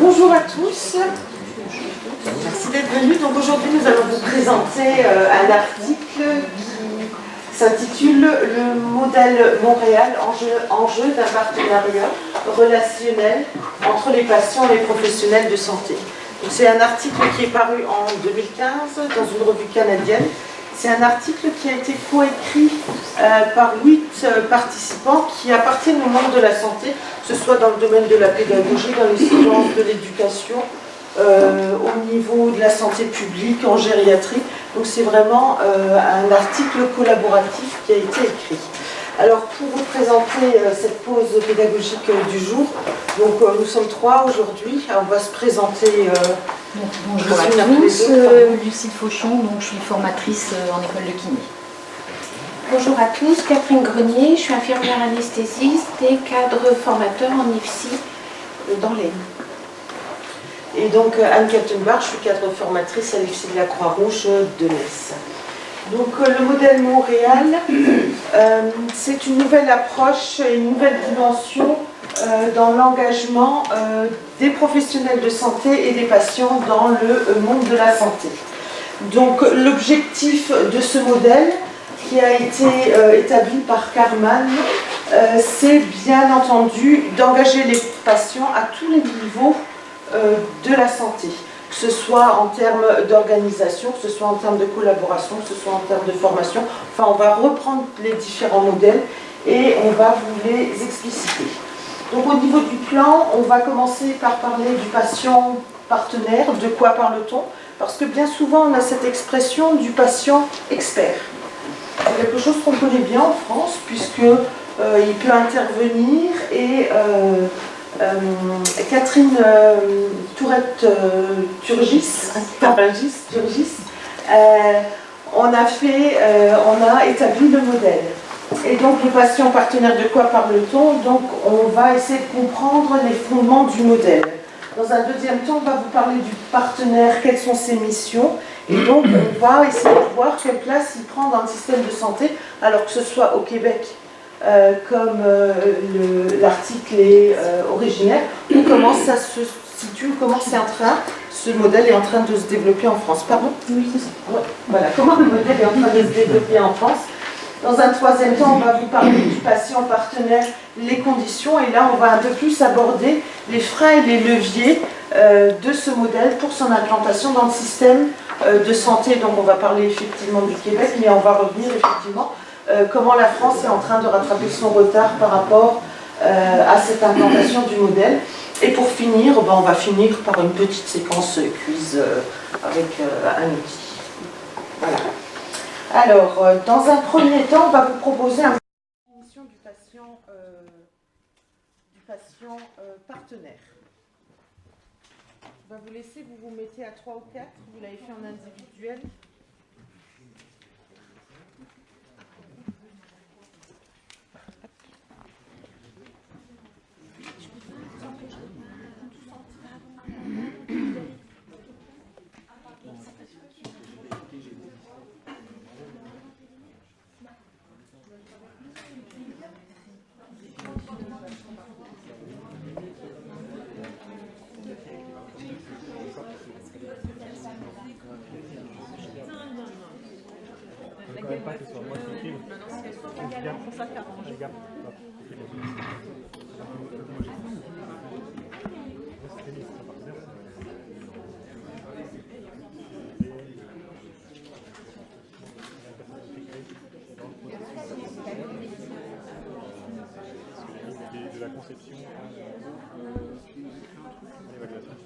Bonjour à tous, merci d'être venus. Donc aujourd'hui nous allons vous présenter un article qui s'intitule Le modèle Montréal, enjeu d'un partenariat relationnel entre les patients et les professionnels de santé. C'est un article qui est paru en 2015 dans une revue canadienne. C'est un article qui a été coécrit par 8 participants qui appartiennent au monde de la santé, que ce soit dans le domaine de la pédagogie, dans les sciences de l'éducation, au niveau de la santé publique, en gériatrie. Donc c'est vraiment un article collaboratif qui a été écrit. Alors pour vous présenter cette pause pédagogique du jour, donc nous sommes 3 aujourd'hui, on va se présenter. Bonjour à tous, Lucille Fauchon, donc je suis formatrice en école de kiné. Bonjour à tous, Catherine Grenier, je suis infirmière anesthésiste et cadre formateur en IFSI dans l'Aisne. Et donc Anne Kaltenbach, je suis cadre formatrice à l'IFSI de la Croix-Rouge de Metz. Donc le modèle Montréal, c'est une nouvelle approche et une nouvelle dimension dans l'engagement des professionnels de santé et des patients dans le monde de la santé. Donc l'objectif de ce modèle, qui a été établi par Carman, c'est bien entendu d'engager les patients à tous les niveaux de la santé, que ce soit en termes d'organisation, que ce soit en termes de collaboration, que ce soit en termes de formation. Enfin, on va reprendre les différents modèles et on va vous les expliciter. Donc au niveau du plan, on va commencer par parler du patient partenaire. De quoi parle-t-on? Parce que bien souvent, on a cette expression du patient expert. C'est quelque chose qu'on connaît bien en France, puisqu'il peut intervenir et Catherine Tourette-Turgis, on a établi le modèle. Et donc le patient partenaire, de quoi parle-t-on? Donc on va essayer de comprendre les fondements du modèle. Dans un deuxième temps, on va vous parler du partenaire, quelles sont ses missions, et donc on va essayer de voir quelle place il prend dans le système de santé, alors que ce soit au Québec, comme l'article est originaire, ou comment ça se situe, comment ce modèle est en train de se développer en France. Pardon? Oui, c'est ça. Ouais, voilà, comment le modèle est en train de se développer en France. Dans un troisième temps, on va vous parler du patient partenaire, les conditions, et là on va un peu plus aborder les freins et les leviers de ce modèle pour son implantation dans le système de santé. Donc on va parler effectivement du Québec, mais on va revenir effectivement comment la France est en train de rattraper son retard par rapport à cette implantation du modèle. Et pour finir, on va finir par une petite séquence quiz avec un outil. Voilà. Alors, dans un premier temps, on va vous proposer une définition du patient partenaire. On va vous laisser, vous vous mettez à 3 ou 4, vous l'avez fait en individuel. Pas que ce soit moi qui écrive. C'est ça qui arrange. De la conception à l'évaluation.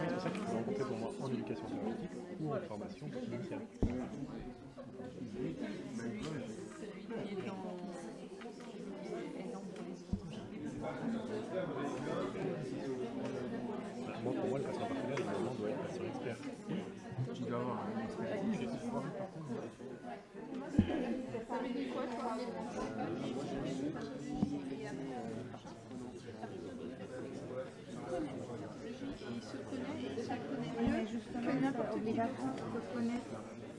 C'est ça qu'il faut rencontrer pour moi en éducation thérapeutique ou en formation initiale. Et la France reconnaît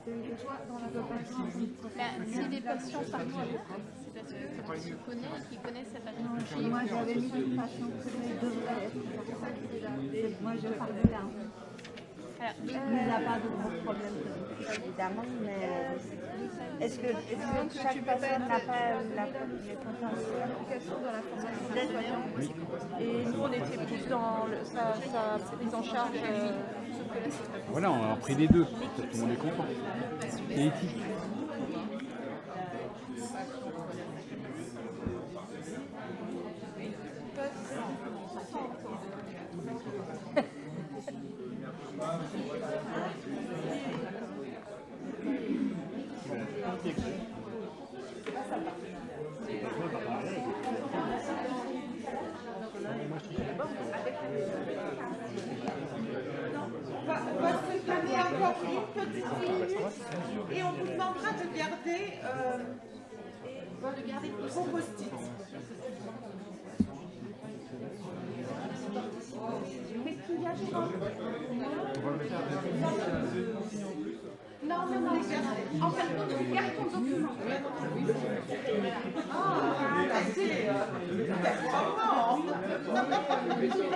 des choix dans la population. Si les patients partent, c'est parce que tu connais, qu'ils connaissent cette pathologie. Moi, j'avais mis une passion que devrait être. Moi, je parle de là. Il n'y a pas de gros problèmes, évidemment, mais est-ce que chaque personne n'a pas les compétences dans la formation des soignants. Et nous, on était plus dans sa prise en charge. Voilà, on a pris les deux, parce que tout le monde est content. Et éthique. On va se donner encore une petite minute et on vous demandera de garder vos post-it. Mais qu'il y a des non, en fait, on garde ton document. C'est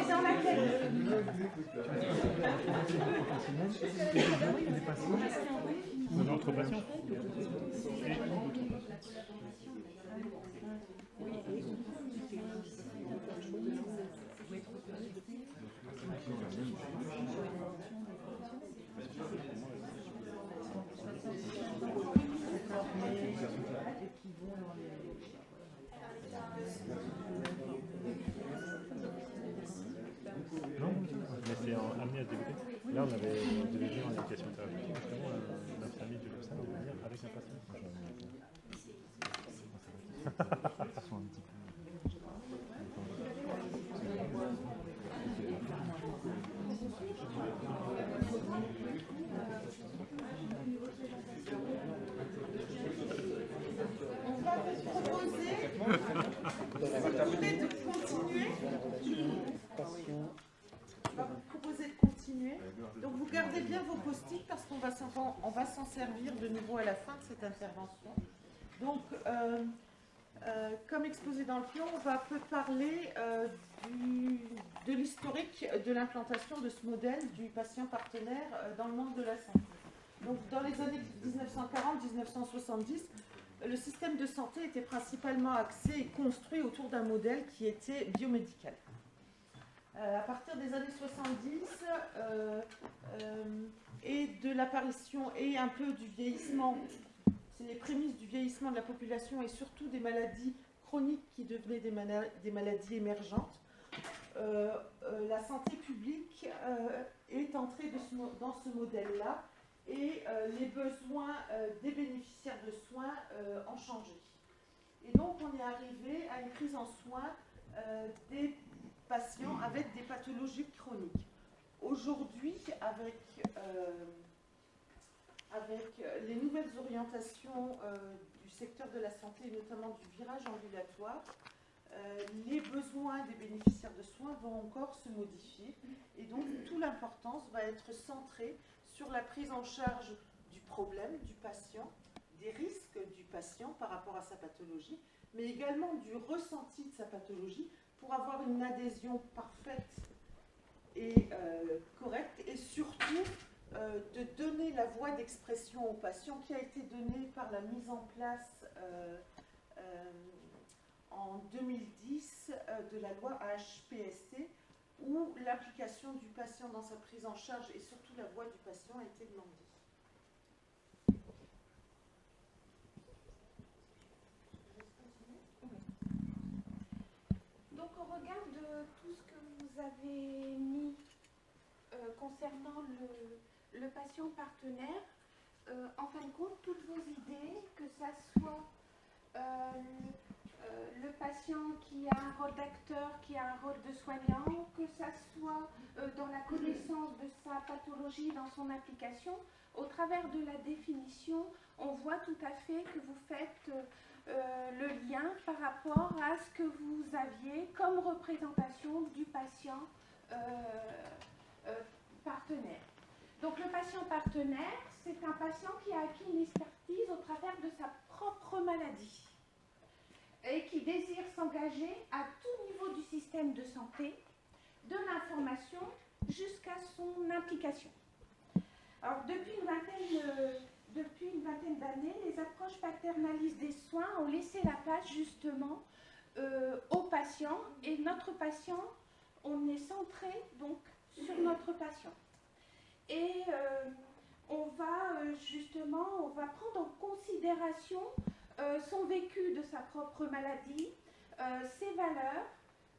Dans la tête. Notre patient. Non, mais c'est amené à se développer. Là, on devait venir en éducation thérapeutique, justement, notre ami du Lausanne de venir avec un patient. Ils sont un petit peu... On va vous proposer, si vous voulez, de continuer. On va vous proposer de continuer. Donc vous gardez bien vos post-it parce qu'on va s'en servir de nouveau à la fin de cette intervention. Donc, comme exposé dans le plan, on va un peu parler de l'historique de l'implantation de ce modèle du patient partenaire dans le monde de la santé. Donc, dans les années 1940-1970, le système de santé était principalement axé et construit autour d'un modèle qui était biomédical. À partir des années 70 et de l'apparition et un peu du vieillissement, c'est les prémices du vieillissement de la population et surtout des maladies chroniques qui devenaient des maladies émergentes, la santé publique est entrée dans ce modèle-là et les besoins des bénéficiaires de soins ont changé. Et donc on est arrivé à une prise en soins des patients avec des pathologies chroniques. Aujourd'hui, avec les nouvelles orientations du secteur de la santé, et notamment du virage ambulatoire, les besoins des bénéficiaires de soins vont encore se modifier. Et donc, toute l'importance va être centrée sur la prise en charge du problème du patient, des risques du patient par rapport à sa pathologie, mais également du ressenti de sa pathologie pour avoir une adhésion parfaite et correcte, et surtout de donner la voie d'expression au patient qui a été donnée par la mise en place en 2010 de la loi HPST, où l'implication du patient dans sa prise en charge et surtout la voix du patient a été demandée. Donc au regard de tout ce que vous avez mis concernant le patient partenaire, en fin de compte, toutes vos idées, que ça soit le patient qui a un rôle d'acteur, qui a un rôle de soignant, que ça soit dans la connaissance de sa pathologie, dans son application, au travers de la définition, on voit tout à fait que vous faites le lien par rapport à ce que vous aviez comme représentation du patient partenaire. Donc le patient partenaire, c'est un patient qui a acquis une expertise au travers de sa propre maladie et qui désire s'engager à tout niveau du système de santé, de l'information jusqu'à son implication. Alors depuis une vingtaine d'années, les approches paternalistes des soins ont laissé la place justement aux patients, et notre patient, on est centré donc sur notre patient. Et on va prendre en considération son vécu de sa propre maladie, ses valeurs,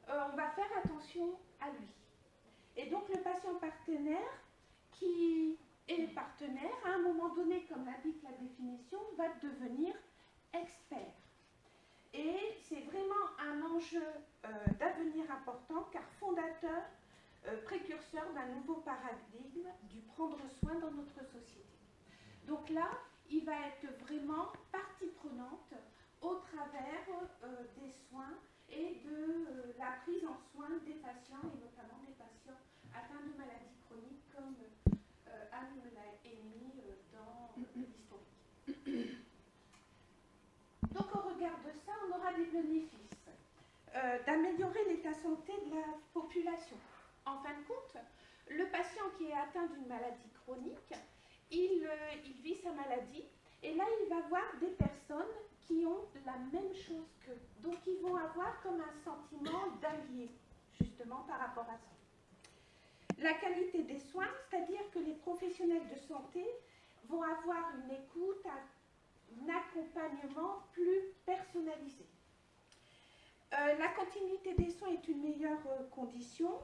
on va faire attention à lui. Et donc le patient partenaire qui est partenaire, à un moment donné, comme l'indique la définition, va devenir expert. Et c'est vraiment un enjeu d'avenir important, car fondateur, précurseur d'un nouveau paradigme du prendre soin dans notre société. Donc là, il va être vraiment partie prenante au travers des soins et de la prise en soin des patients, et notamment des patients atteints de maladies chroniques, comme Anne me l'a émis dans l'historique. Donc au regard de ça, on aura des bénéfices d'améliorer l'état de santé de la population. En fin de compte, le patient qui est atteint d'une maladie chronique, il vit sa maladie, et là il va voir des personnes qui ont la même chose qu'eux. Donc ils vont avoir comme un sentiment d'allié, justement par rapport à ça. La qualité des soins, c'est-à-dire que les professionnels de santé vont avoir une écoute, un accompagnement plus personnalisé. La continuité des soins est une meilleure condition.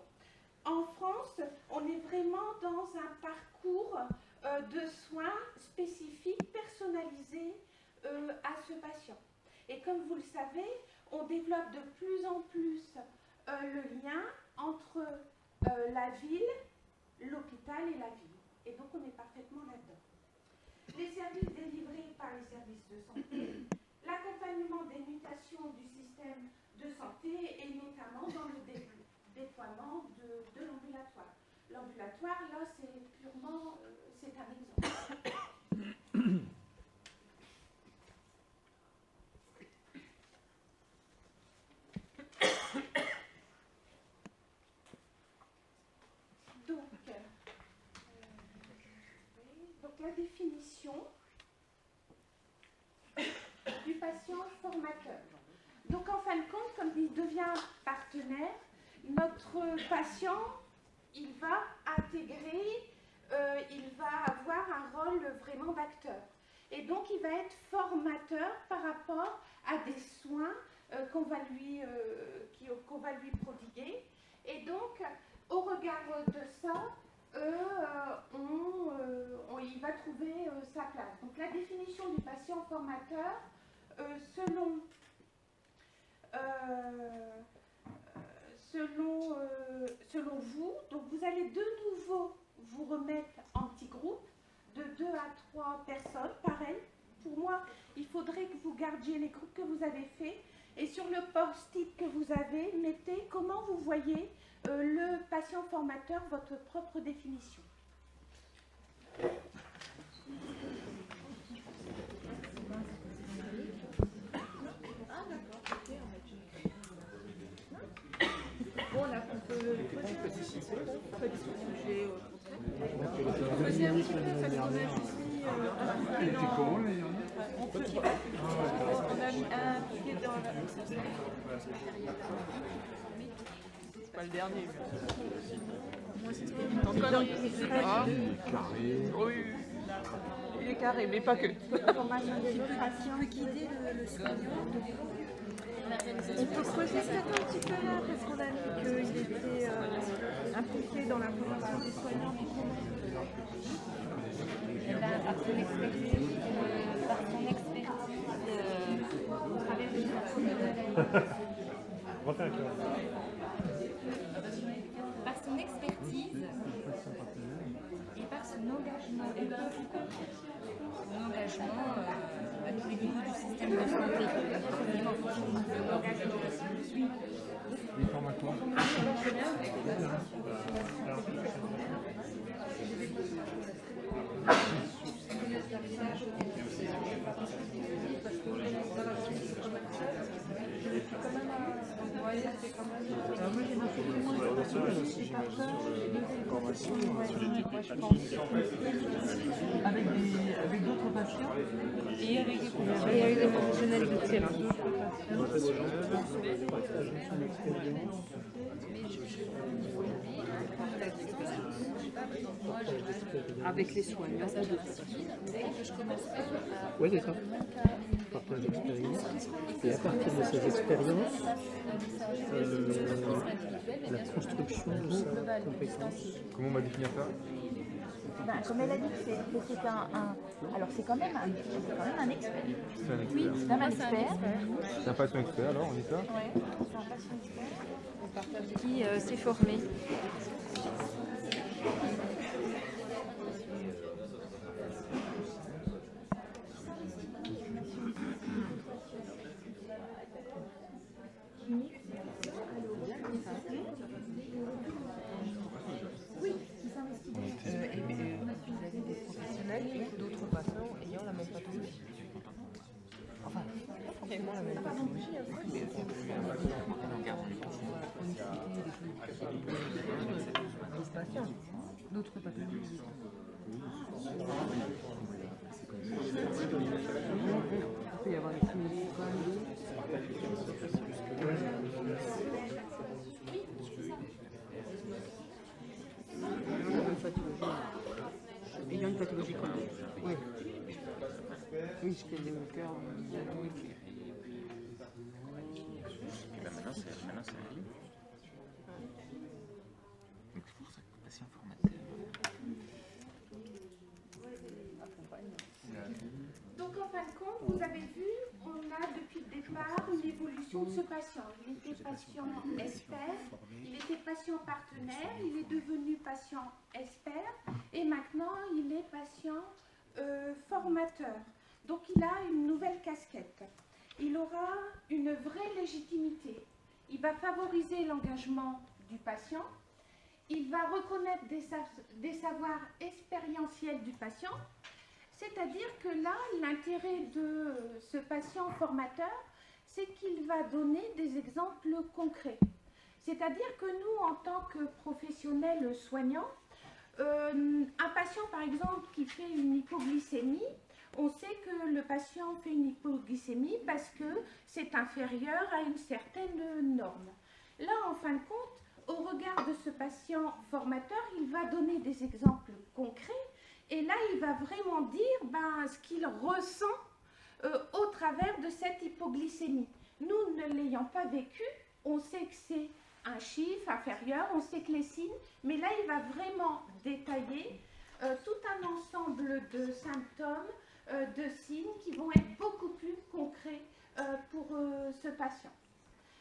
En France, on est vraiment dans un parcours de soins spécifiques, personnalisés à ce patient. Et comme vous le savez, on développe de plus en plus le lien entre la ville, l'hôpital et la ville. Et donc on est parfaitement là-dedans. Les services délivrés par les services de santé, l'accompagnement des mutations du système de santé, et notamment dans le déploiement de l'ambulatoire. L'ambulatoire, là, c'est purement, c'est un exemple. Donc la définition du patient formateur. Donc en fin de compte, comme il devient partenaire, notre patient, il va intégrer, il va avoir un rôle vraiment d'acteur. Et donc il va être formateur par rapport à des soins qu'on va lui prodiguer. Et donc, au regard de ça, il va trouver sa place. Donc la définition du patient formateur, selon vous, donc vous allez de nouveau vous remettre en petits groupes de 2 à 3 personnes, pareil. Pour moi, il faudrait que vous gardiez les groupes que vous avez faits, et sur le post-it que vous avez, mettez comment vous voyez le patient formateur, votre propre définition. Bon, là, on peut participer. Pas du sujet. Faisait un petit peu parce qu'on a juste mis un pied dans... On a mis un pied dans la... C'est pas le dernier. Moi, c'est tout. Oui. Il est carré, mais pas que. La formation des autres patients peut guider le soignant. On peut creuser peut-être un petit peu là, parce qu'on a dit qu'il était impliqué dans la formation des soignants. Par son expertise, au travers de par son expertise et par son engagement. Son engagement à tous les niveaux du système de santé. Les formatoires. j'ai pas peur de formation sur les Moi, je pense. avec d'autres patients Et avec des professionnels de terrain. Avec les soignants. Oui, c'est ça. Partage d'expérience. Et à partir de ces expériences, la construction de sa compétence. Comment on va définir ça? Ben, comme elle a dit, c'est alors c'est quand même un expert. C'est un expert. Oui, c'est un expert. C'est un patient expert alors, on dit ça? Ouais, c'est un patient expert. Qui s'est formé. D'autres patients ayant la même pathologie. Enfin, pas forcément la même pathologie. D'autres patients, d'autres pathologies. Il peut y avoir des similitudes quand même. Ayant une pathologie chronique. Oui. Oui, je connais au cœur. Oui. Et ben maintenant c'est la vie. Donc c'est pour ça que le patient formateur. Donc en fin de compte, vous avez vu, on a depuis le départ une évolution de ce patient. Il était patient expert, il était patient partenaire, il est devenu patient expert et maintenant il est patient formateur. Donc il a une nouvelle casquette. Il aura une vraie légitimité. Il va favoriser l'engagement du patient. Il va reconnaître des savoirs expérientiels du patient. C'est-à-dire que là, l'intérêt de ce patient formateur, c'est qu'il va donner des exemples concrets. C'est-à-dire que nous, en tant que professionnels soignants, un patient, par exemple, qui fait une hypoglycémie, on sait que le patient fait une hypoglycémie parce que c'est inférieur à une certaine norme. Là, en fin de compte, au regard de ce patient formateur, il va donner des exemples concrets et là, il va vraiment dire ce qu'il ressent au travers de cette hypoglycémie. Nous, ne l'ayant pas vécu, on sait que c'est un chiffre inférieur, on sait que les signes, mais là, il va vraiment détailler tout un ensemble de symptômes, de signes qui vont être beaucoup plus concrets pour ce patient.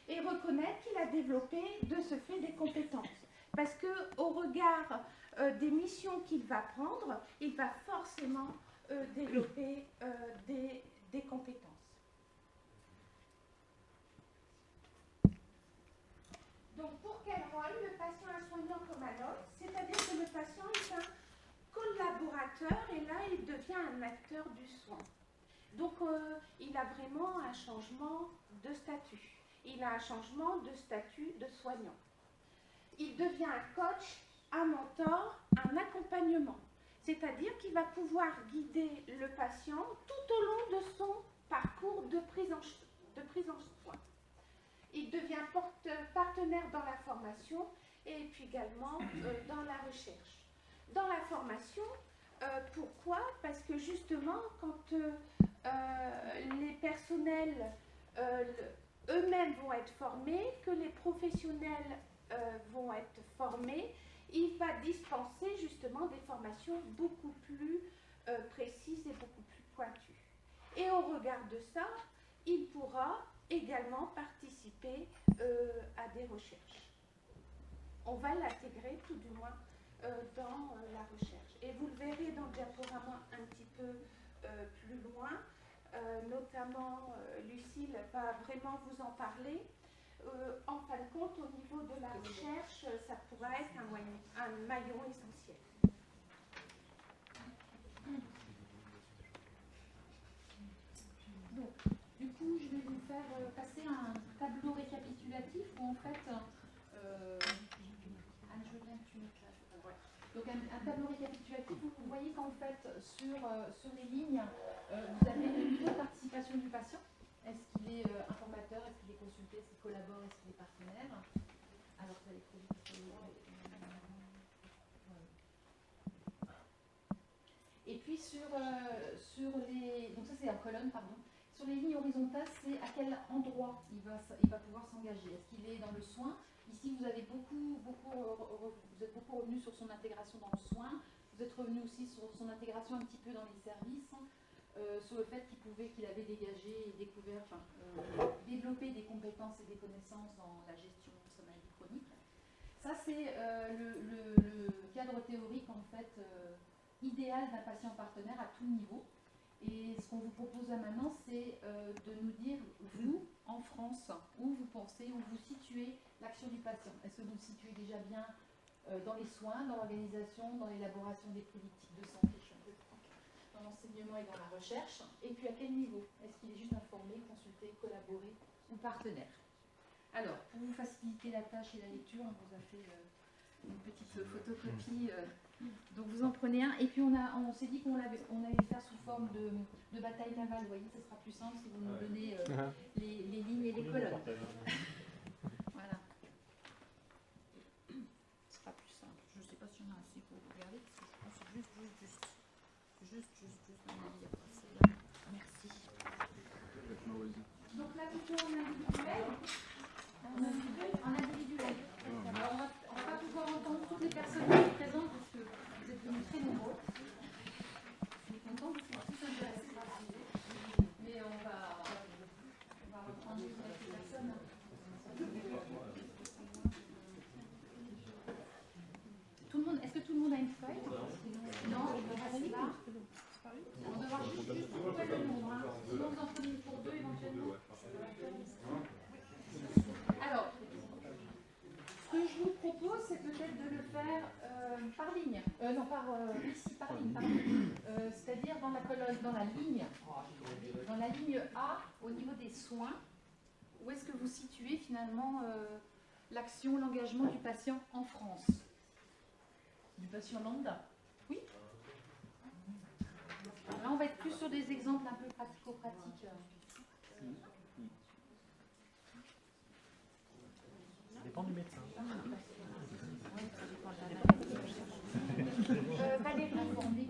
Et reconnaître qu'il a développé de ce fait des compétences. Parce qu'au regard des missions qu'il va prendre, il va forcément développer des compétences. Donc pour quel rôle le patient est un soignant comme un autre? C'est-à-dire que le patient est un collaborateur et là il devient un acteur du soin. Donc il a vraiment un changement de statut. Il a un changement de statut de soignant. Il devient un coach, un mentor, un accompagnement. C'est-à-dire qu'il va pouvoir guider le patient tout au long de son parcours de prise en soin. Il devient partenaire dans la formation et puis également dans la recherche. Dans la formation, pourquoi? Parce que justement, quand les personnels eux-mêmes vont être formés, que les professionnels vont être formés, il va dispenser justement des formations beaucoup plus précises et beaucoup plus pointues. Et au regard de ça, il pourra également participer à des recherches. On va l'intégrer tout du moins dans la recherche. Et vous le verrez dans le diaporama un petit peu plus loin, notamment Lucille va vraiment vous en parler. En fin de compte, au niveau de la recherche, ça pourra être un maillon essentiel. Donc, du coup, je vais vous faire passer un tableau récapitulatif où en fait, je vais Donc un tableau récapitulatif, vous voyez qu'en fait, sur les lignes, vous avez le niveau de participation du patient. Est-ce qu'il est informateur, est-ce qu'il est consulté, est-ce qu'il collabore, est-ce qu'il est partenaire? Alors, vous allez trop vite. Et puis sur les... Donc ça c'est en colonne, pardon. Sur les lignes horizontales, c'est à quel endroit il va pouvoir s'engager. Est-ce qu'il est dans le soin? Ici, vous êtes beaucoup revenu sur son intégration dans le soin. Vous êtes revenu aussi sur son intégration un petit peu dans les services, sur le fait qu'il avait dégagé et découvert, développé des compétences et des connaissances dans la gestion de sa maladie chronique. Ça, c'est le cadre théorique, en fait, idéal d'un patient partenaire à tout niveau. Et ce qu'on vous propose là maintenant, c'est de nous dire, vous, en France, où vous pensez, où vous situez l'action du patient. Est-ce que vous le situez déjà bien dans les soins, dans l'organisation, dans l'élaboration des politiques de santé, dans l'enseignement et dans la recherche? Et puis à quel niveau? Est-ce qu'il est juste informé, consulté, collaboré ou partenaire? Alors, pour vous faciliter la tâche et la lecture, on vous a fait une petite photocopie. Donc vous en prenez un. Et puis on s'est dit qu'on allait le faire sous forme de bataille navale. Vous voyez, ce sera plus simple si vous nous donnez les lignes et les colonnes. Voilà. Ce sera plus simple. Je ne sais pas si on a assez pour regarder, parce que je pense que c'est juste. Merci. Donc là, plutôt en individuel. En individuel. Alors, on va pas pouvoir entendre toutes les personnes qui sont présentes parce que vous êtes venus très nombreux. Je suis contente que vous soyez tous intéressés par le sujet. Mais on va reprendre quelques personnes. Est-ce que tout le monde a une feuille? Non, il va rester là. On devra juste trouver le nombre. Sinon, vous en prenez une pour deux éventuellement. Alors, ce que je vous propose, c'est peut-être de le faire par ligne. Ici, par ligne, pardon. C'est-à-dire dans la colonne, dans la ligne A, au niveau des soins, où est-ce que vous situez finalement l'action, l'engagement du patient en France? Du patient lambda? Oui. Là, on va être plus sur des exemples un peu pratico-pratiques. Ça dépend du médecin. Valérie,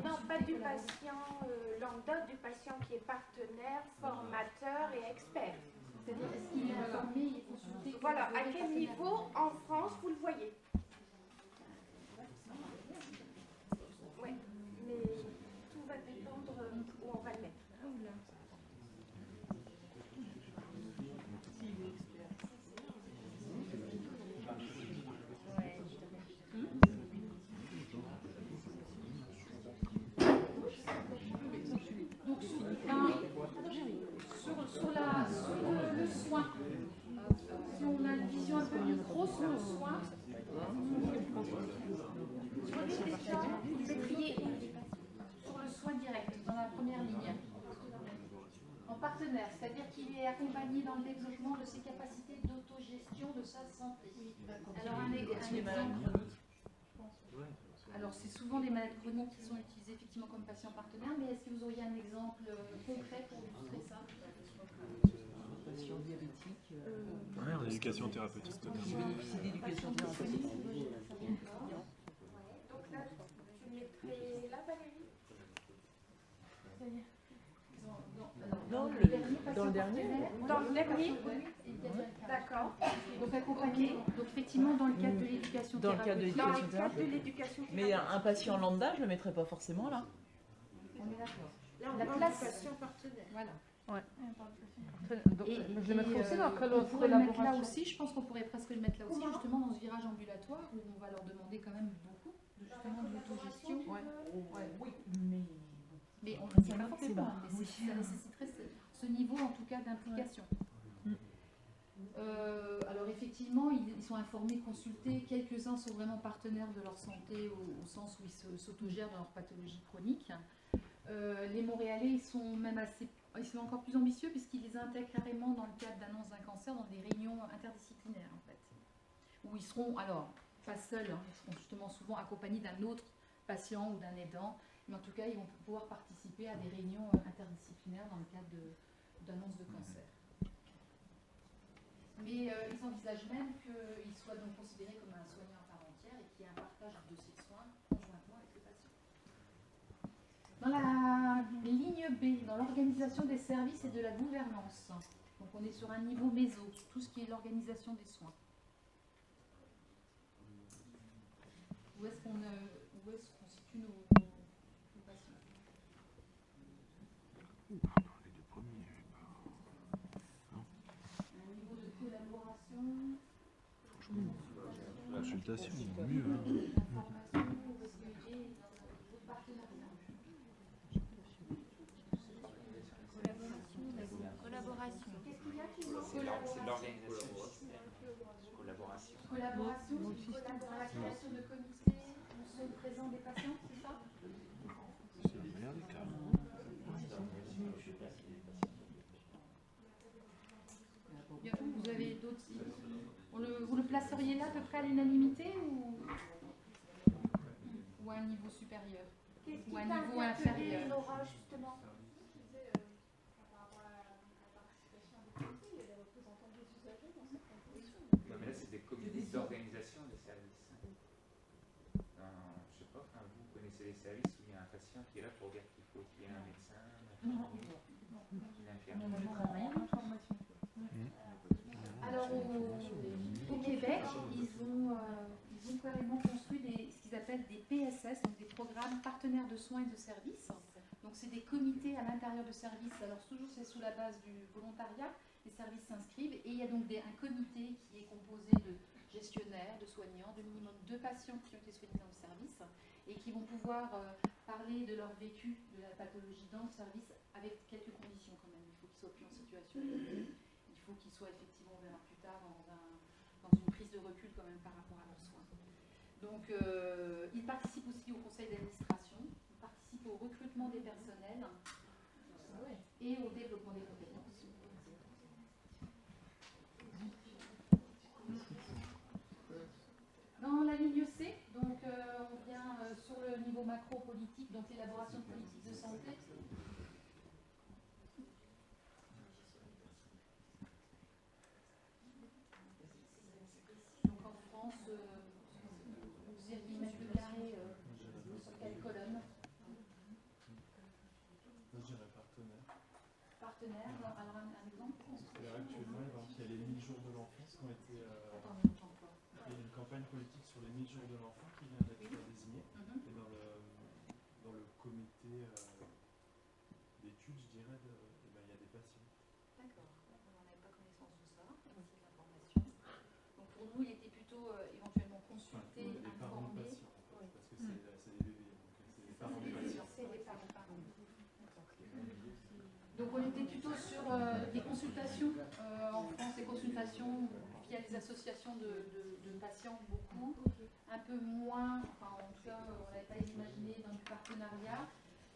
non, pas du patient lambda, du patient qui est partenaire, formateur et expert. C'est-à-dire, est-ce qu'il est informé, il est consulté? Voilà, à quel niveau en France vous le voyez? Oui, mais tout va dépendre où on va le mettre. Sur le soin, si on a une vision un peu micro sur le soin, je vois que déjà, il est trié sur le soin direct, dans la première ligne. En partenaire, c'est-à-dire qu'il est accompagné dans le développement de ses capacités d'autogestion de sa santé. Alors un exemple. Alors c'est souvent des malades chroniques qui sont utilisés effectivement comme patients partenaires, mais est-ce que vous auriez un exemple concret pour illustrer ça? Patient diabétique. Ouais, en éducation thérapeutique. C'est l'éducation thérapeutique. Donc là, tu mettrais là, Valérie? Dans le dernier. Dans le dernier? D'accord. Donc accompagné, donc effectivement dans le cadre de l'éducation Dans le cadre de Dans l'éducation le cadre de thérapeutique. l'éducation Mais un patient lambda, je ne le mettrais pas forcément là. On est d'accord. Là, on La parle place. du patient partenaire. Voilà. Ouais. Donc, je le mettrais aussi dans le cadre on pourrait le mettre là collaboration. aussi, je pense qu'on pourrait presque le mettre là aussi, justement dans ce virage ambulatoire où on va leur demander quand même beaucoup justement de l'autogestion. Oui, mais on ne sait pas forcément, mais ça nécessiterait ce niveau en tout cas d'implication. Alors effectivement, ils sont informés, consultés, quelques-uns sont vraiment partenaires de leur santé au sens où ils s'autogèrent dans leur pathologie chronique. Les Montréalais, ils sont encore plus ambitieux puisqu'ils les intègrent carrément dans le cadre d'annonce d'un cancer dans des réunions interdisciplinaires en fait. Où ils seront, alors, pas seuls, hein, ils seront justement souvent accompagnés d'un autre patient ou d'un aidant, mais en tout cas, ils vont pouvoir participer à des réunions interdisciplinaires dans le cadre d'annonces de cancer. Mais ils envisagent même qu'ils soient donc considérés comme un soignant à part entière et qu'il y ait un partage de ces soins conjointement avec le patient. Dans la ligne B, dans l'organisation des services et de la gouvernance, donc on est sur un niveau méso, tout ce qui est l'organisation des soins. Où est-ce qu'on situe nos patients? Un niveau de collaboration. Consultation, mieux. Collaboration. C'est l'organisation du système. Collaboration. Collaboration, dans la création de comités où sont présents des patients, c'est ça? C'est le meilleur des cas. Bien, vous avez d'autres. Vous le placeriez là à peu près à l'unanimité ou à un niveau supérieur? Ou à un niveau inférieur? Laura, justement. Non, mais là, c'est des comités d'organisation des services. Je ne sais pas, enfin, vous connaissez les services où il y a un patient qui est là pour dire qu'il faut qu'il y ait un médecin, une infirmière. Alors, au Québec, ils ont carrément construit ce qu'ils appellent des PSS, donc des programmes partenaires de soins et de services. Donc, c'est des comités à l'intérieur de services. Alors, toujours, c'est sous la base du volontariat. Les services s'inscrivent et il y a donc un comité qui est composé de gestionnaires, de soignants, de minimum 2 patients qui ont été soignés dans le service et qui vont pouvoir parler de leur vécu de la pathologie dans le service avec quelques conditions quand même. Il faut qu'ils soient plus en situation de il faut qu'ils soient effectivement verra plus tard dans une prise de recul quand même par rapport à leurs soins. Donc ils participent aussi au conseil d'administration, ils participent au recrutement des personnels et au développement des compétences. Dans la ligne C, donc on vient sur le niveau macro-politique, donc l'élaboration de politiques de santé. Donc en France, vous iriez mettre le carré sur quelle colonne? Je dirais partenaire. Partenaire, alors un exemple? Actuellement, il y a les 1000 jours de l'enfance qui ont été... Il y a une campagne politique sur les 1000 jours de l'enfant qui vient d'être désignée. Et dans le comité d'études, je dirais, il y a des patients. D'accord, on n'en avait pas connaissance de ça, c'est de l'information. Donc pour nous, il était plutôt éventuellement consulté, Les parents de informé. patients, en fait, parce que c'est des bébés, donc c'est les parents de patients. C'est les parents. Donc on était plutôt sur des consultations, en France des consultations via les associations de patients, beaucoup, un peu moins, enfin en tout cas on n'avait pas imaginé dans du partenariat.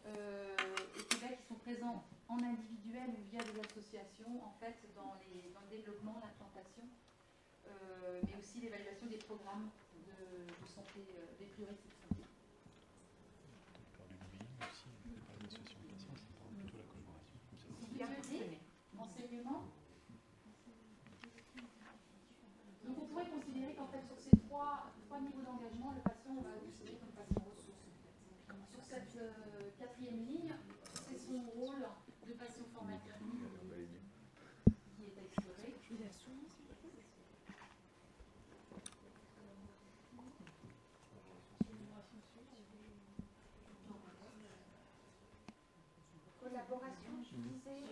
Au Québec, ils sont présents en individuel ou via des associations, en fait dans le développement, l'implantation, mais aussi l'évaluation des programmes de santé, des priorités de santé. Enseignement. Donc on pourrait considérer qu'en fait sur ces trois niveaux d'engagement, le patient, on va le considérer comme patient ressource. Sur cette quatrième ligne, c'est son rôle de patient formateur qui est à explorer. Collaboration, je disais.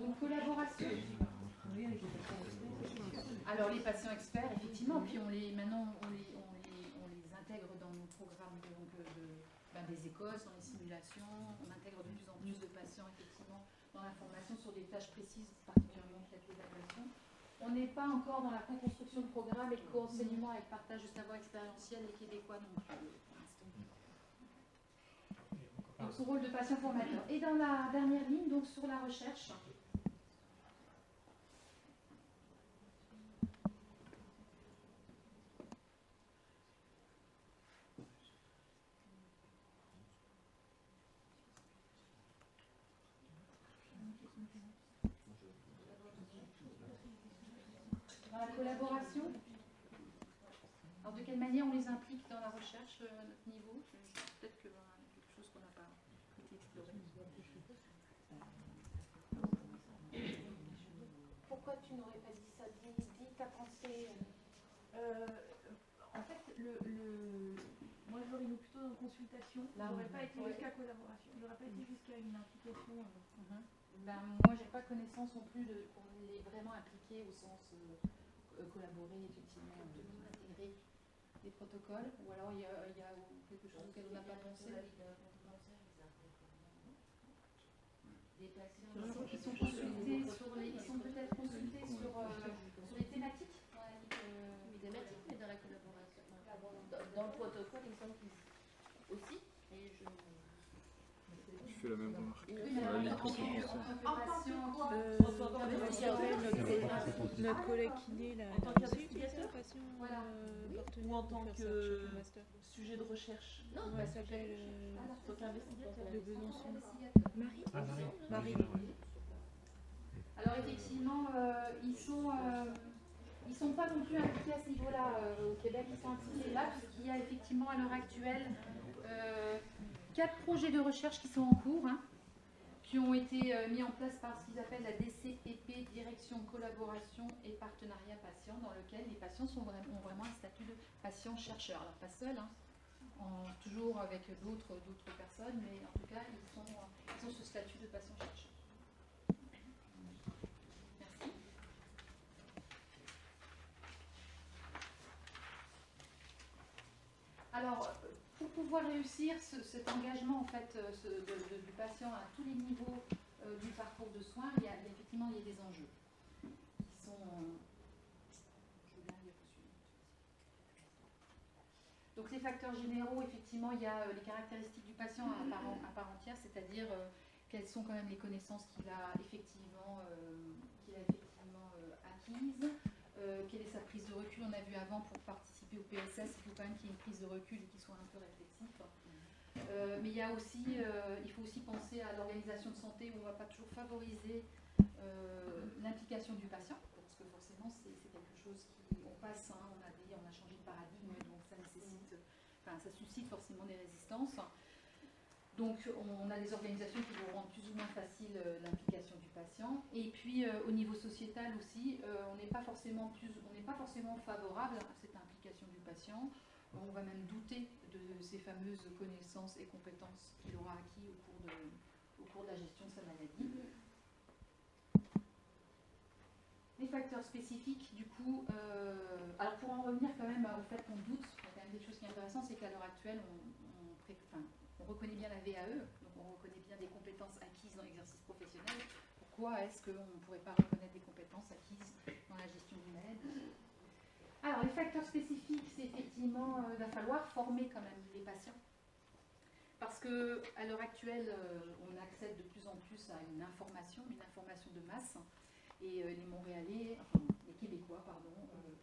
Une collaboration. Alors les patients experts, effectivement, puis maintenant on les intègre dans nos programmes des écoles, dans les simulations, on intègre de plus en plus de patients effectivement dans la formation sur des tâches précises, particulièrement peut-être l'évaluation. On n'est pas encore dans la co-construction de programmes et de co-enseignement avec partage de savoir expérientiel et québécois non plus. Donc son rôle de patient formateur. Et dans la dernière ligne, donc sur la recherche, Dans la collaboration. Alors de quelle manière on les implique dans la recherche à notre niveau? Peut-être qu'il y a quelque chose qu'on n'a pas été exploré. Pourquoi tu n'aurais pas dit ça? Dis ta pensée. En fait, moi j'aurais mis plutôt dans consultation. Je n'aurais pas été jusqu'à collaboration. Je n'aurais pas été jusqu'à une implication. Ben, moi, j'ai pas connaissance non plus qu'on est vraiment impliqué au sens collaborer, effectivement, intégrer des protocoles. Ou alors il y a quelque chose auquel on n'a pas pensé. Ils sont consultés sur les, ils sont peut-être consultés sur les thématiques. Les thématiques, mais dans la collaboration. Dans le protocole, il me semble qu'ils aussi. Et Tu fais la même remarque. Oui, mais alors, notre collègue kiné, là, en tant qu'investigateur ou en tant que sujet de recherche. Non, elle s'appelle en tant qu'investigateur de Besançon. Marie. Alors effectivement, ils sont pas non plus impliqués à ce niveau-là au Québec, ils sont impliqués là, puisqu'il y a effectivement à l'heure actuelle 4 projets de recherche qui sont en cours, qui ont été mis en place par ce qu'ils appellent la DCPP, Direction Collaboration et Partenariat Patient, dans lequel les patients ont vraiment un statut de patient-chercheur. Alors pas seuls, toujours avec d'autres personnes, mais en tout cas, ils ont ce statut de patient-chercheur. Merci. Alors, pour pouvoir réussir cet engagement en fait, du patient à tous les niveaux du parcours de soins, il y a des enjeux qui sont... je veux bien lire dessus. Donc les facteurs généraux, effectivement, il y a les caractéristiques du patient à part entière, c'est-à-dire quelles sont quand même les connaissances qu'il a effectivement acquises. Quelle est sa prise de recul? On a vu avant, pour participer au PSS, il faut quand même qu'il y ait une prise de recul et qu'il soit un peu réflexif. Mais il y a aussi, il faut aussi penser à l'organisation de santé où on ne va pas toujours favoriser l'implication du patient, parce que forcément c'est quelque chose qui, on passe, on a changé de paradigme, donc ça nécessite, ça suscite forcément des résistances. Donc on a des organisations qui vont rendre plus ou moins facile l'implication du patient. Et puis au niveau sociétal aussi, on n'est pas forcément favorable à cette implication du patient. On va même douter de ces fameuses connaissances et compétences qu'il aura acquis au cours de la gestion de sa maladie. Les facteurs spécifiques, du coup, alors pour en revenir quand même au fait qu'on doute, il y a quand même des choses qui sont intéressantes, c'est qu'à l'heure actuelle, on reconnaît bien la VAE, donc on reconnaît bien des compétences acquises dans l'exercice professionnel. Pourquoi est-ce qu'on ne pourrait pas reconnaître des compétences acquises dans la gestion du maladie? Alors, les facteurs spécifiques, c'est effectivement, il va falloir former quand même les patients. Parce qu'à l'heure actuelle, on accède de plus en plus à une information de masse. Et les Montréalais, enfin les Québécois, pardon,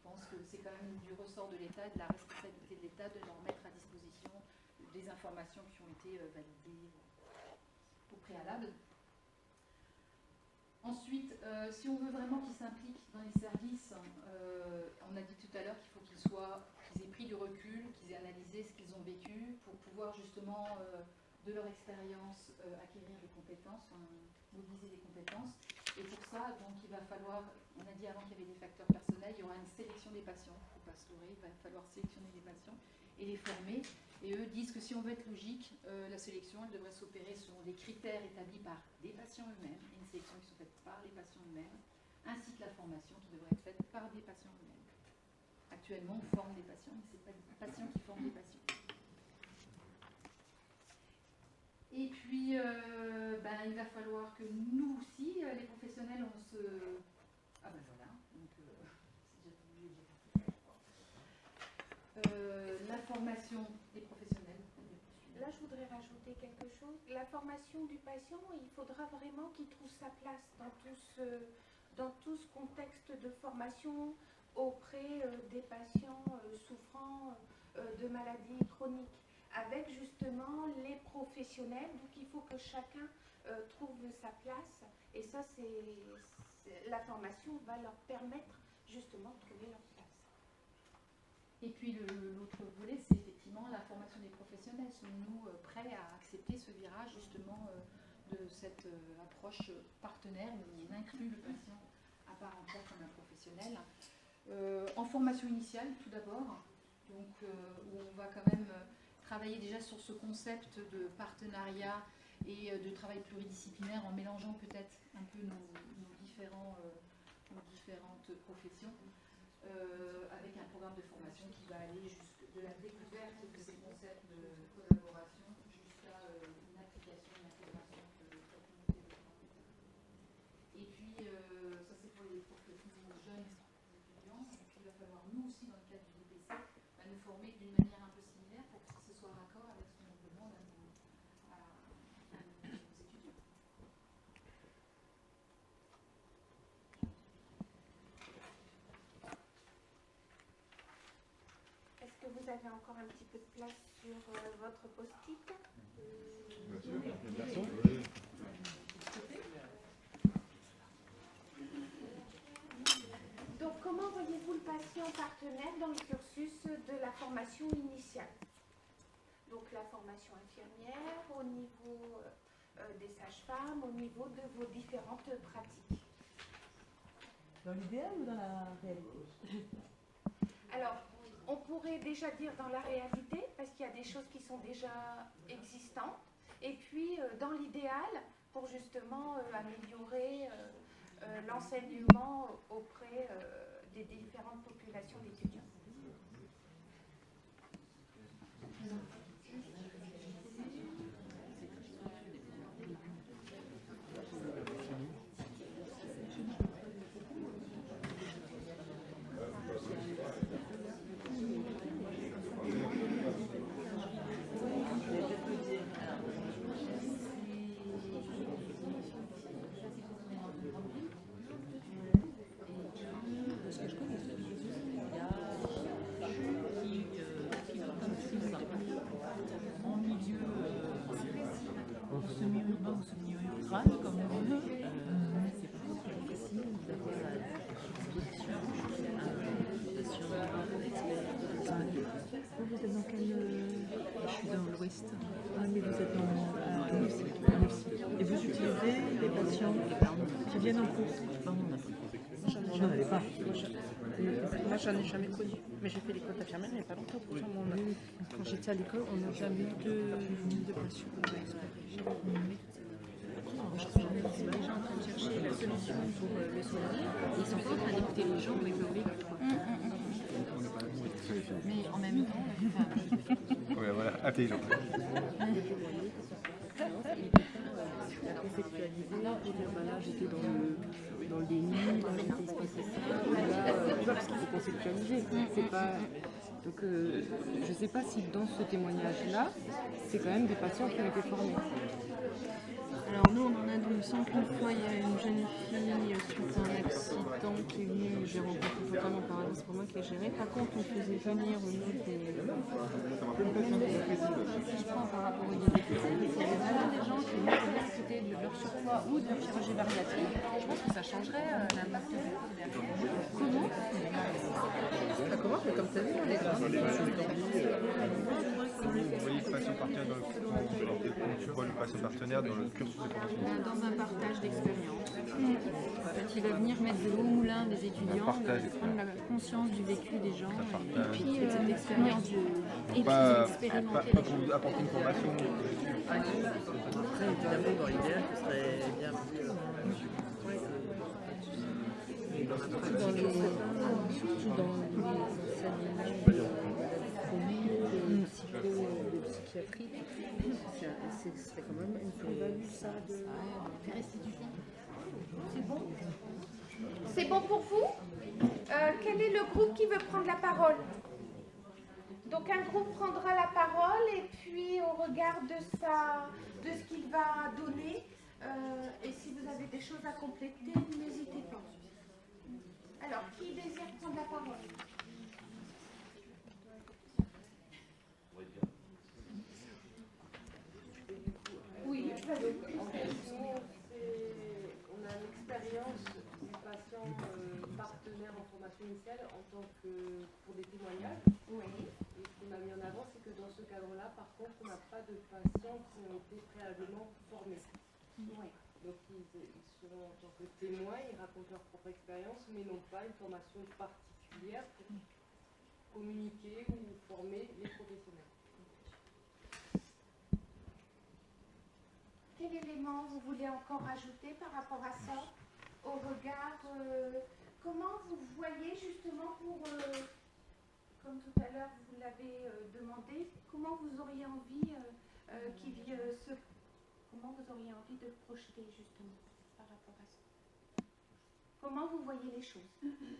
pensent que c'est quand même du ressort de l'État, de la responsabilité de l'État de leur mettre à disposition des informations qui ont été validées au préalable. Ensuite, si on veut vraiment qu'ils s'impliquent dans les services, on a dit tout à l'heure qu'il faut qu'ils aient pris du recul, qu'ils aient analysé ce qu'ils ont vécu pour pouvoir justement, de leur expérience, acquérir des compétences, mobiliser des compétences. Et pour ça, donc, il va falloir, on a dit avant qu'il y avait des facteurs personnels, il y aura une sélection des patients, il ne faut pas se leurrer, il va falloir sélectionner les patients et les former. Et eux disent que si on veut être logique, la sélection, elle devrait s'opérer selon des critères établis par des patients eux-mêmes, et une sélection qui sont faites par les patients eux-mêmes, ainsi que la formation qui devrait être faite par des patients eux-mêmes. Actuellement, on forme des patients, mais ce n'est pas des patients qui forment des patients. Et puis, il va falloir que nous aussi, les professionnels, on se... Ah ben voilà, donc c'est déjà la formation des professionnels. Là, je voudrais rajouter quelque chose. La formation du patient, il faudra vraiment qu'il trouve sa place dans tout ce contexte de formation auprès des patients souffrant de maladies chroniques, avec justement les professionnels. Donc il faut que chacun trouve sa place, et ça, la formation va leur permettre justement trouver leur place. Et puis l'autre volet, c'est effectivement la formation des professionnels. Sommes-nous prêts à accepter ce virage justement de cette approche partenaire où on inclut le patient à part entière comme un professionnel. En formation initiale, tout d'abord, donc où on va quand même travailler déjà sur ce concept de partenariat et de travail pluridisciplinaire en mélangeant peut-être un peu nos différentes professions, avec un programme de formation qui va aller de la découverte de ces concepts de collaboration jusqu'à une application, une intégration de la communauté de travail. Et puis, ça c'est pour les professionnels jeunes étudiants. Et puis, il va falloir, nous aussi, dans le cadre du DPC, nous former d'une manière un peu similaire pour que ce soit raccord avec ce qu'on demande à nos étudiants. Est-ce que vous avez encore un petit peu de place sur votre post-it? Donc, comment voyez-vous le patient partenaire dans le cursus de la formation initiale? Donc, la formation infirmière, au niveau des sages-femmes, au niveau de vos différentes pratiques. Dans l'idéal ou dans la réalité? Alors, on pourrait déjà dire dans la réalité, parce qu'il y a des choses qui sont déjà existantes, et puis dans l'idéal, pour justement améliorer l'enseignement auprès des différentes populations d'étudiants. Vous êtes dans quel... Je suis dans l'ouest. Ah, mais vous êtes dans... Et vous utilisez les patients qui viennent en cours? J'en avais pas. Moi, j'en ai jamais connu. Mais j'ai fait l'école d'infirmière il n'y a pas longtemps. Quand j'étais à l'école, on n'a jamais eu de patients. Je suis en train de chercher la solution pour le soigner. Ils sont pas en train d'écouter les gens avec leur vécu. Mais en même temps, ouais, voilà, intelligent. Conceptualiser, pour dire bah là j'étais dans le déni, là j'étais espacé ça, là, parce qu'il faut conceptualiser. C'est pas... Donc je sais pas si dans ce témoignage-là, c'est quand même des patients qui ont été formés. alors nous on en a dans le centre une fois, il y a une jeune fille suite à un accident qui est venue, j'ai rencontré totalement par hasard, c'est pas moi qui ai géré. Par contre on faisait venir au niveau des... Si je prends par rapport au diabète, il y avait vraiment des gens qui venaient de discuter de leur surpoids ou de leur chirurgie bariatrique. Je pense que ça changerait l'impact du cours derrière. Comment? Comment? Comme ça, on est grave. Vous voyez le patient partenaire dans le tu vois le patient partenaire dans le cursus de formation? Dans un partage d'expérience. En fait, il va venir mettre de l'eau au moulin des étudiants, prendre la conscience du vécu des gens, et puis cette expérience et puis expérimenter. Pas pour apporter une formation. Après, évidemment, dans l'idéal, ce serait bien plus... Dans les de psychiatrie, c'est quand même une plus-value ça de restitution. C'est bon? C'est bon pour vous? Quel est le groupe qui veut prendre la parole? Donc un groupe prendra la parole et puis au regard de ce qu'il va donner, et si vous avez des choses à compléter, n'hésitez pas. Alors, qui désire prendre la parole? Oui, on a l'expérience du patient partenaire en formation tant que pour des témoignages. Oui. Et ce qu'on a mis en avant, c'est que dans ce cadre-là, par contre, on n'a pas de patients qui ont été préalablement formés. Oui. Donc ils seront en tant que témoins, ils racontent leur propre expérience, mais n'ont pas une formation particulière pour communiquer ou former les professionnels. Quel élément vous voulez encore ajouter par rapport à ça, au regard, comment vous voyez justement pour, comme tout à l'heure vous l'avez demandé, comment vous auriez envie comment vous auriez envie de projeter justement par rapport à ça? Comment vous voyez les choses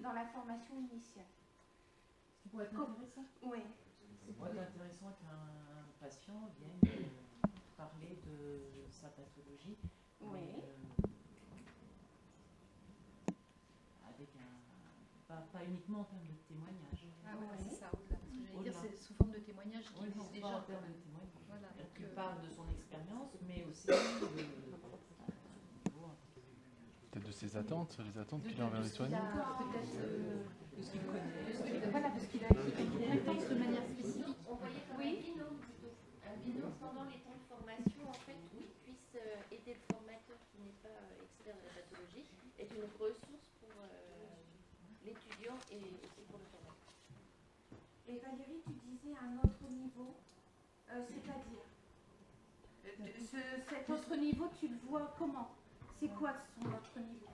dans la formation initiale? Ça pourrait être intéressant. Oui. Ça pourrait être intéressant qu'un patient vienne parler de sa pathologie. Oui. Avec pas uniquement en termes de témoignage. Ah ouais, c'est ça, au-delà. Parce que j'allais dire, c'est sous forme de témoignage qui existe déjà. En termes de témoignage. Voilà. Il parle de son expérience, mais aussi peut-être de ses attentes, les attentes qu'il a envers les soignants. De ce qu'il connaît. Voilà, parce qu'il a une réponse de manière spécifique. On voyait comme un binôme plutôt. Un binôme pendant les temps de formation, en fait, où il puisse aider le formateur qui n'est pas expert de la pathologie, est une ressource pour l'étudiant et aussi pour le formateur. Et Valérie, tu disais un autre niveau, c'est-à-dire cet autre niveau, tu le vois comment? C'est quoi son autre niveau?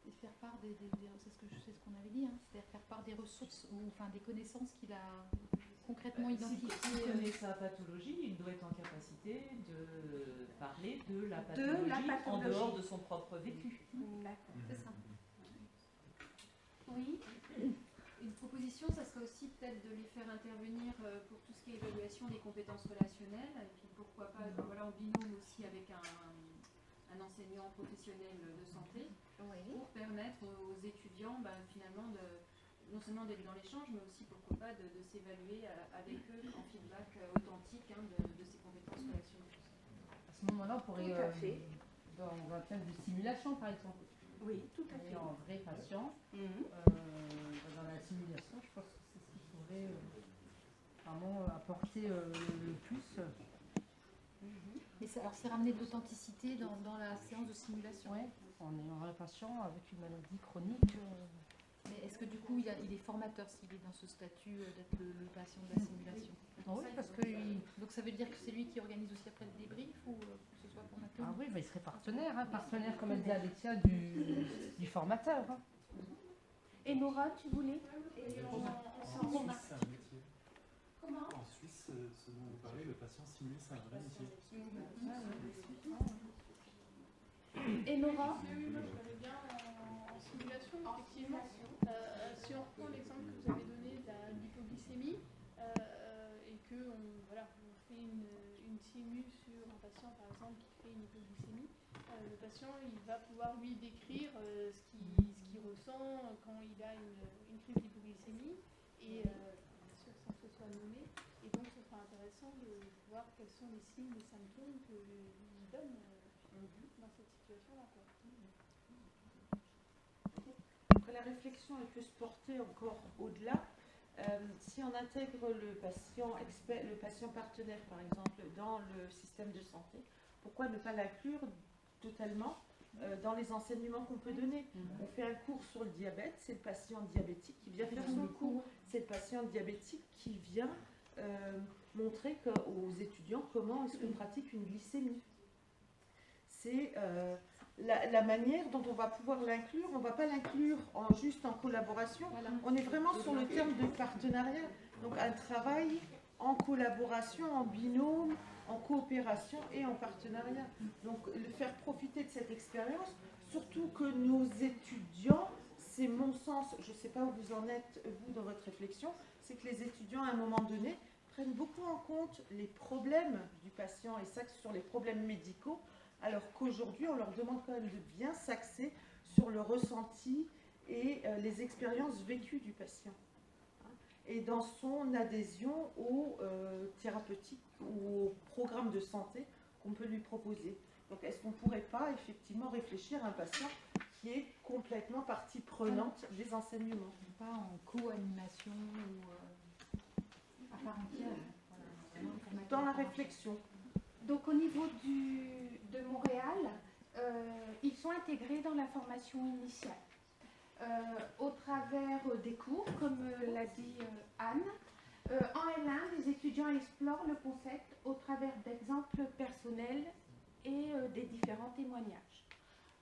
Et faire part c'est ce qu'on avait dit, hein, c'est-à-dire faire part des ressources ou enfin des connaissances qu'il a concrètement identifiées. S'il connaît sa pathologie, il doit être en capacité de parler de la pathologie, en dehors de son propre vécu. D'accord. C'est ça. Oui. Une proposition, ça serait aussi peut-être de les faire intervenir pour tout ce qui est évaluation des compétences relationnelles, et puis pourquoi pas voilà, en binôme aussi avec un enseignant professionnel de santé, pour permettre aux étudiants finalement non seulement d'être dans l'échange, mais aussi pourquoi pas de s'évaluer avec eux en feedback authentique de ces compétences relationnelles. À ce moment-là, on pourrait, dans un thème de simulation par exemple, oui, tout à fait. En vrai patient, dans la simulation, je pense que c'est ce qui pourrait vraiment apporter le plus. Et alors c'est ramener de l'authenticité dans la séance de simulation. Oui, on est un vrai patient avec une maladie chronique. Mais est-ce que du coup il est formateur s'il est dans ce statut d'être le patient de la simulation? Oui, parce que... Donc ça veut dire que c'est lui qui organise aussi après le débrief ou que ce soit formateur? Ah oui, il serait partenaire, partenaire comme elle dit Alexia du formateur. Et Nora, tu voulais Comment en Suisse, ce dont vous parlez, le patient simulé, c'est un vrai métier. Et Nora? Oui, moi je connais bien en simulation, effectivement. Si on reprend l'exemple que vous avez donné de l'hypoglycémie, et que on fait une simu sur un patient par exemple qui fait une hypoglycémie, le patient il va pouvoir lui décrire ce qu'il ressent quand il a une crise d'hypoglycémie, et bien sûr sans que ce soit nommé. Et donc ce sera intéressant de voir quels sont les signes, les symptômes qu'il donne dans cette situation-là. Après, la réflexion elle peut se porter encore au-delà. Si on intègre le patient partenaire par exemple dans le système de santé, pourquoi ne pas l'inclure totalement dans les enseignements qu'on peut donner? On fait un cours sur le diabète, c'est le patient diabétique qui vient faire son cours, c'est le patient diabétique qui vient montrer aux étudiants comment est-ce qu'on pratique une glycémie. C'est la manière dont on va pouvoir l'inclure. On ne va pas l'inclure juste en collaboration. Voilà. On est vraiment sur le terme de partenariat. Donc un travail en collaboration, en binôme, en coopération et en partenariat. Donc le faire profiter de cette expérience, surtout que nos étudiants, c'est mon sens, je ne sais pas où vous en êtes, vous, dans votre réflexion, c'est que les étudiants, à un moment donné, prennent beaucoup en compte les problèmes du patient et s'axent sur les problèmes médicaux, alors qu'aujourd'hui, on leur demande quand même de bien s'axer sur le ressenti et les expériences vécues du patient. Et dans son adhésion aux thérapeutiques ou aux programmes de santé qu'on peut lui proposer. Donc, est-ce qu'on ne pourrait pas effectivement réfléchir à un patient qui est complètement partie prenante des enseignements. Pas en co-animation ou à part entière. Voilà, dans la réflexion. Donc au niveau de Montréal, ils sont intégrés dans la formation initiale. Au travers des cours, comme l'a dit Anne, en L1, les étudiants explorent le concept au travers d'exemples personnels et des différents témoignages.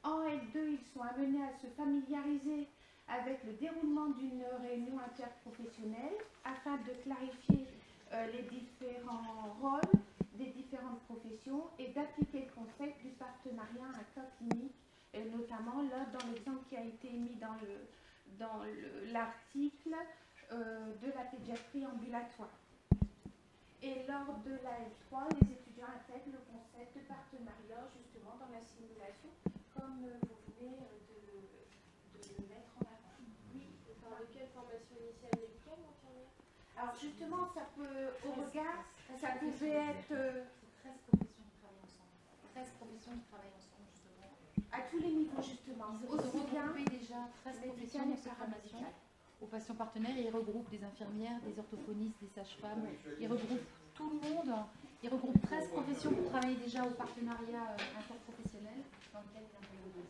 En L2, ils sont amenés à se familiariser avec le déroulement d'une réunion interprofessionnelle afin de clarifier les différents rôles des différentes professions et d'appliquer le concept du partenariat à un cas clinique, et notamment là dans l'exemple qui a été mis dans l'article de la pédiatrie ambulatoire. Et lors de la L3, les étudiants intègrent le concept de partenariat justement dans la simulation, comme vous venez de le mettre en avant. Oui. Vous parlez de quelle formation initiale médicale, infirmière? Alors justement, ça peut, au regard, ça pouvait être 13 professions qui travaillent ensemble. 13 professions qui travaillent ensemble, justement. à tous les niveaux, justement. Ils ont regroupé déjà 13 professions dans cette formation aux patients partenaires, et ils regroupent des infirmières, des orthophonistes, des sages-femmes, ils regroupent tout le monde, ils regroupent 13 professions pour travailler déjà au partenariat interprofessionnel dans lequel il y a un peu de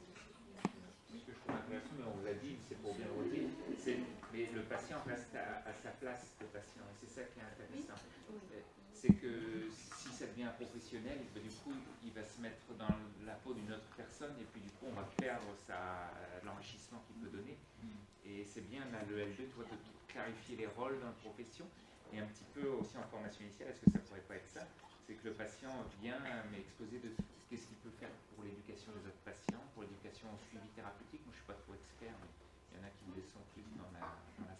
Ce que je trouve intéressant, mais on vous a dit, c'est pour bien le redire, mais le patient reste à sa place de patient, et c'est ça qui est intéressant. C'est que si ça devient professionnel, du coup, il va se mettre dans la peau d'une autre personne, et puis du coup, on va perdre l'enrichissement qu'il peut donner. Et c'est bien, là, le L2, toi, de clarifier les rôles dans la profession, et un petit peu aussi en formation initiale, est-ce que ça pourrait pas être ça? C'est que le patient vient m'exposer de qu'est-ce qu'il peut faire pour l'éducation des autres patients, pour l'éducation au suivi thérapeutique. Moi, je ne suis pas trop expert, mais il y en a qui le sont plus dans la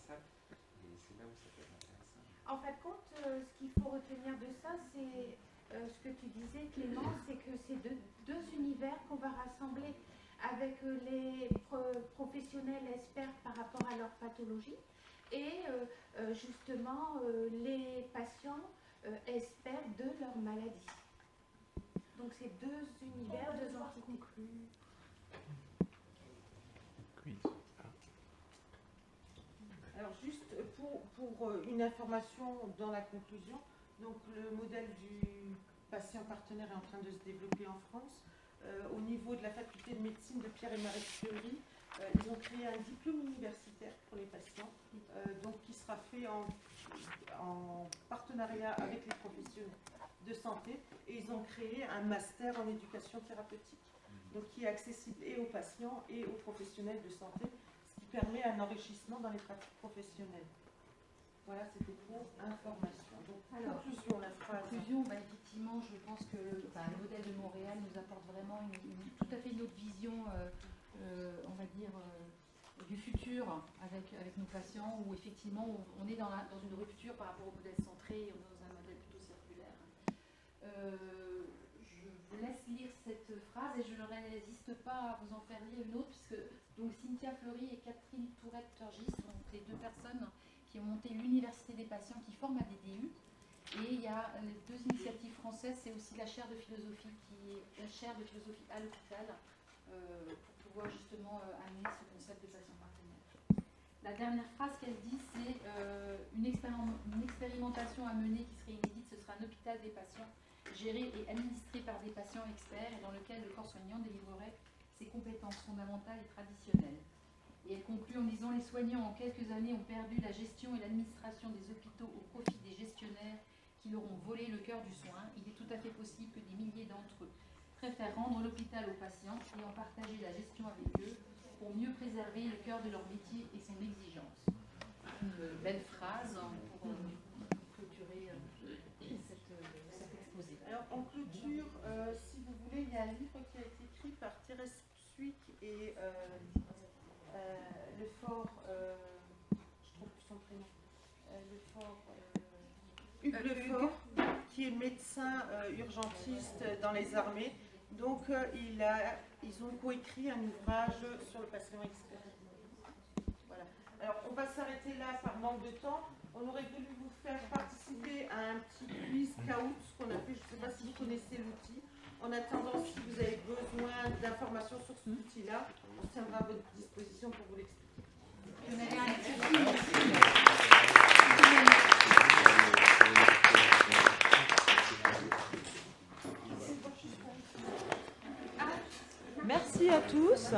salle, et c'est là où ça peut être intéressant. En fin de compte, ce qu'il faut retenir de ça, c'est ce que tu disais, Clément, c'est que c'est deux univers qu'on va rassembler avec les professionnels experts par rapport à leur pathologie et justement les patients experts de leur maladie. Donc c'est deux univers, deux entités. Alors juste pour une information dans la conclusion, donc le modèle du patient partenaire est en train de se développer en France. Au niveau de la faculté de médecine de Pierre et Marie Curie, ils ont créé un diplôme universitaire pour les patients, donc qui sera fait en partenariat avec les professionnels de santé, et ils ont créé un master en éducation thérapeutique, donc qui est accessible et aux patients et aux professionnels de santé, ce qui permet un enrichissement dans les pratiques professionnelles. Voilà, c'était pour information. Donc, Alors, conclusion, la phrase. Conclusion, effectivement, je pense que le modèle de Montréal nous apporte vraiment tout à fait une autre vision, on va dire, du futur avec nos patients, où effectivement on est dans une rupture par rapport au modèle centré, on est dans un modèle plutôt circulaire. Je vous laisse lire cette phrase et je ne résiste pas à vous en faire lire une autre, puisque donc Cynthia Fleury et Catherine Tourette-Turgis sont les deux personnes qui ont monté l'Université des patients qui forment à des DU. Et il y a les deux initiatives françaises, c'est aussi la chaire de philosophie à l'hôpital pour pouvoir justement amener ce concept de patient partenaire. La dernière phrase qu'elle dit, c'est une expérimentation à mener qui serait inédite, ce sera un hôpital des patients géré et administré par des patients experts et dans lequel le corps soignant délivrerait ses compétences fondamentales et traditionnelles. Et elle conclut en disant: les soignants en quelques années ont perdu la gestion et l'administration des hôpitaux au profit des gestionnaires qui leur ont volé le cœur du soin. Il est tout à fait possible que des milliers d'entre eux préfèrent rendre l'hôpital aux patients et en partager la gestion avec eux pour mieux préserver le cœur de leur métier et son exigence. Une belle phrase pour clôturer cet exposé. Alors en clôture, si vous voulez, il y a un livre qui a été écrit par Thérèse Suic et Lefort, je trouve plus son prénom, Hugues Lefort, qui est médecin urgentiste dans les armées. Donc ils ont coécrit un ouvrage sur le patient expert. Voilà. Alors on va s'arrêter là par manque de temps. On aurait voulu vous faire participer à un petit quiz Kahoot, ce qu'on a fait, je ne sais pas si vous connaissez l'outil. En attendant, si vous avez besoin d'informations sur cet outil-là, on se tiendra à votre disposition pour vous l'expliquer. Merci à tous.